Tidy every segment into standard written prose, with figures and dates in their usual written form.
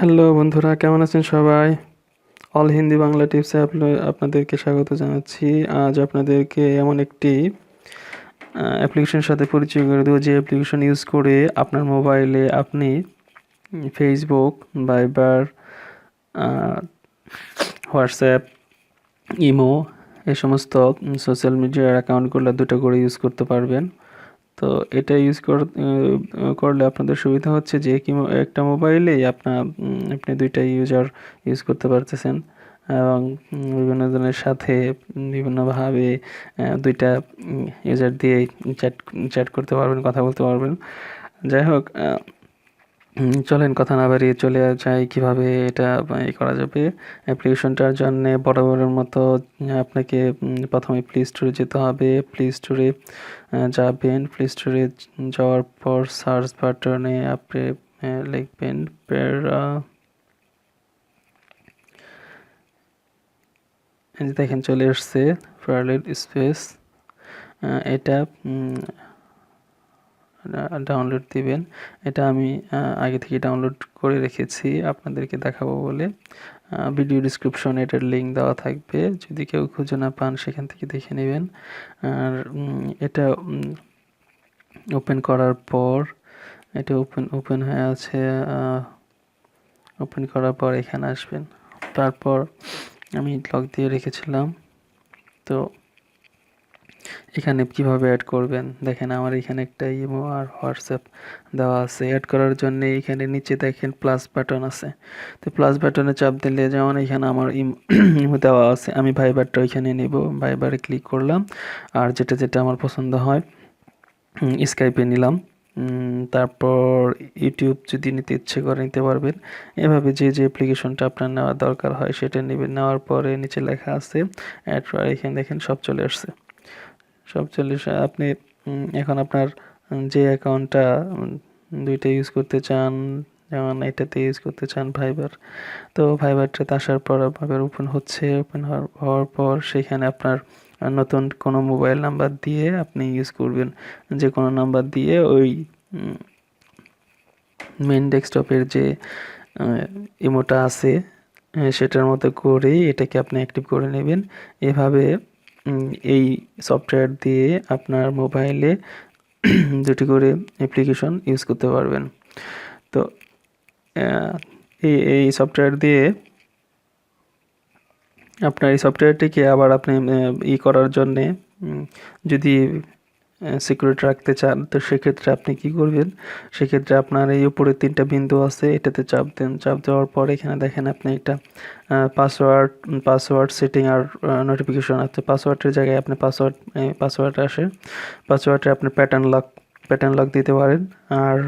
Hello বন্ধুরা, কেমন আছেন সবাই? অল হিন্দি বাংলা টিপসে আপনাদেরকে স্বাগত জানাচ্ছি। আজ আপনাদেরকে এমন একটি অ্যাপ্লিকেশনের সাথে পরিচয় করে দেবো, যে অ্যাপ্লিকেশন ইউজ করে আপনার মোবাইলে আপনি ফেসবুক, ভাইবার, হোয়াটসঅ্যাপ, ইমো এই সমস্ত সোশ্যাল মিডিয়ার অ্যাকাউন্টগুলো দুটো করে ইউজ করতে পারবেন। তো এটা ইউজ করলে আপনাদের সুবিধা হচ্ছে যে একটা মোবাইলেই আপনি দুইটা ইউজার ইউজ করতে পারতেছেন, এবং বিভিন্ন জনের সাথে বিভিন্নভাবে দুইটা ইউজার দিয়ে চ্যাট চ্যাট করতে পারবেন, কথা বলতে পারবেন। যাই হোক, চলেন কথা না বাড়িয়ে চলে যাই কিভাবে এটা করা যাবে। অ্যাপ্লিকেশনটার জন্য বরাবরের মতো আপনাকে প্রথমে প্লে স্টোরে যেতে হবে। প্লে স্টোরে যাবেন। প্লে স্টোরে যাওয়ার পর সার্চ বাটনে আপনি লিখবেন দেখেন চলে আসছে প্যারালাল স্পেস। এটা ডাউনলোড দিবেন। এটা আমি আগে থেকে ডাউনলোড করে রেখেছি আপনাদেরকে দেখাবো বলে। ভিডিও ডিসক্রিপশনে এটার লিঙ্ক দেওয়া থাকবে, যদি কেউ খুঁজে না পান সেখান থেকে দেখে নেবেন। আর এটা ওপেন করার পর এটা ওপেন হয়ে আছে। ওপেন করার পর এখানে আসবেন। তারপর আমি লক দিয়ে রেখেছিলাম। তো এখানে কিভাবে অ্যাড করবেন দেখেন, আমার এখানে একটা ইমো আর হোয়াটসঅ্যাপ দেওয়া আছে। অ্যাড করার জন্য এখানে নিচে দেখেন প্লাস বাটন আছে। তো প্লাস বাটনে চাপ দিলে যেমন এখানে আমার ইমো দেওয়া আছে, আমি ভাইবারটা ওইখানে নেব। ভাইবারে ক্লিক করলাম, আর যেটা যেটা আমার পছন্দ হয় স্কাইপে নিলাম। তারপর ইউটিউব যদি নিতে ইচ্ছে করে নিতে পারবেন। এভাবে যে যে অ্যাপ্লিকেশনটা আপনার নেওয়ার দরকার হয় সেটা নেবেন। নেওয়ার পরে নিচে লেখা আছে অ্যাড, এখানে দেখেন সব চলে আসছে। সব চলে আসে। আপনি এখন আপনার যে অ্যাকাউন্টটা দুইটা ইউজ করতে চান, যেমন এটাতে ইউজ করতে চান ভাইবার, তো ভাইবারটাতে আসার পর ভাইবার ওপেন হচ্ছে। ওপেন হওয়ার পর সেখানে আপনার নতুন কোনো মোবাইল নাম্বার দিয়ে আপনি ইউজ করবেন। যে কোনো নাম্বার দিয়ে ওই মেন ডেস্কটপের যে ইমোটা আছে সেটার মতো করেই এটাকে আপনি অ্যাক্টিভ করে নেবেন। এভাবে এই সফটওয়্যার দিয়ে আপনার মোবাইলে দুটি করে অ্যাপ্লিকেশন ইউজ করতে পারবেন। তো এই সফটওয়্যার দিয়ে আপনার এই সফটওয়্যারটিকে আবার আপনি করার জন্যে যদি সিকিউরিটি রাখতে চান, তো সেক্ষেত্রে আপনি কি করবেন, সেক্ষেত্রে আপনার এই উপরে 3টা বিন্দু আছে, এটাতে চাপ দেন। চাপ দেওয়ার পর এখানে দেখেন আপনি একটা পাসওয়ার্ড সেটিং আর নোটিফিকেশন আছে। পাসওয়ার্ডের জায়গায় আপনি পাসওয়ার্ড আসে, পাসওয়ার্ডে আপনি প্যাটার্ন লক দিতে পারেন। আর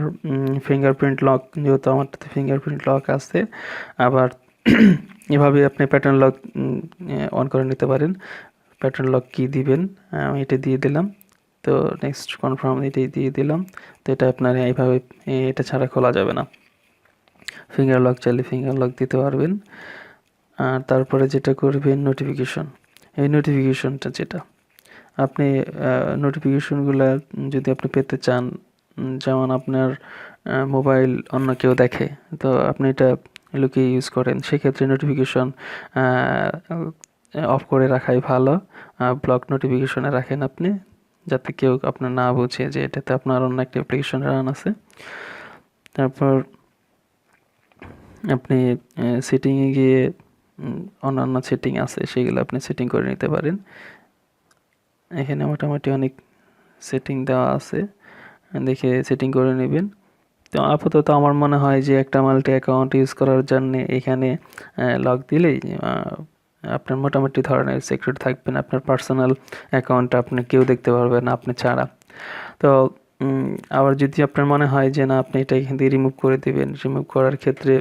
ফিঙ্গারপ্রিন্ট লক, যেহেতু আমারটাতে ফিঙ্গারপ্রিন্ট লক আছে, আবার এভাবে আপনি প্যাটার্ন লক অন করে নিতে পারেন। প্যাটার্ন লক কি দিবেন, আমি এটা দিয়ে দিলাম। তো নেক্সট কনফার্ম এটাই দিয়ে দিলাম। তো এটা আপনার এইভাবে এটা ছাড়া খোলা যাবে না। ফিঙ্গার লক চাইলে ফিঙ্গার লক দিতে পারবেন। আর তারপরে যেটা করবেন নোটিফিকেশন, এই নোটিফিকেশনটা যেটা আপনি নোটিফিকেশনগুলো যদি আপনি পেতে চান, যেমন আপনার মোবাইল অন্য কেউ দেখে, তো আপনি এটা লুকিয়ে ইউজ করেন, সেক্ষেত্রে নোটিফিকেশন অফ করে রাখাই ভালো। ব্লক নোটিফিকেশনে রাখেন আপনি, যাতে কেউ আপনার না বুঝে যে এটাতে আপনার অন্য একটা অ্যাপ্লিকেশন রান আছে। তারপর আপনি সেটিংয়ে গিয়ে অন্যান্য সেটিং আছে, সেগুলো আপনি সেটিং করে নিতে পারেন। এখানে মোটামুটি অনেক সেটিং দেওয়া আছে, দেখে সেটিং করে নেবেন। তো আপাতত আমার মনে হয় যে একটা মাল্টি অ্যাকাউন্ট ইউজ করার জন্য এখানে লক দিলেই আপনার মোটামুটি ধরনের সিকিউরিটি থাকবেন। আপনার পার্সোনাল অ্যাকাউন্টটা আপনি কেউ দেখতে পারবেন না আপনি ছাড়া। তো আবার যদি আপনার মনে হয় যে না, আপনি এটা এখান থেকে রিমুভ করে দেবেন, রিমুভ করার ক্ষেত্রে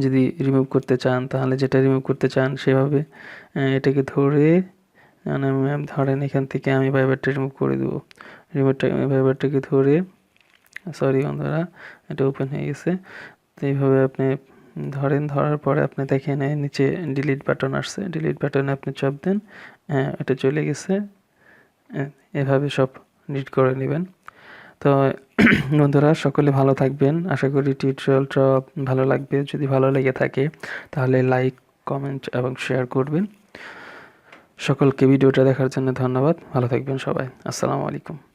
যদি রিমুভ করতে চান, তাহলে যেটা রিমুভ করতে চান সেভাবে এটাকে ধরে, মানে ধরেন এখান থেকে আমি ভাইবারটা রিমুভ করে দেবো। ভাইবারটাকে ধরে, সরি বন্ধুরা, এটা ওপেন হয়ে গেছে। তো এইভাবে আপনি ধরার পরে আপনি দেখেন নিচে ডিলিট বাটন আসছে, ডিলিট বাটনে আপনি চাপ দেন, এটা চলে গেছে। এভাবে সব ডিলিট করে নেবেন। তো বন্ধুরা সকলে ভালো থাকবেন, আশা করি টিউটোরিয়ালটা ভালো লাগবে। যদি ভালো লেগে থাকে তাহলে লাইক, কমেন্ট এবং শেয়ার করবেন। সকলকে ভিডিওটা দেখার জন্য ধন্যবাদ। ভালো থাকবেন সবাই। আসসালামু আলাইকুম।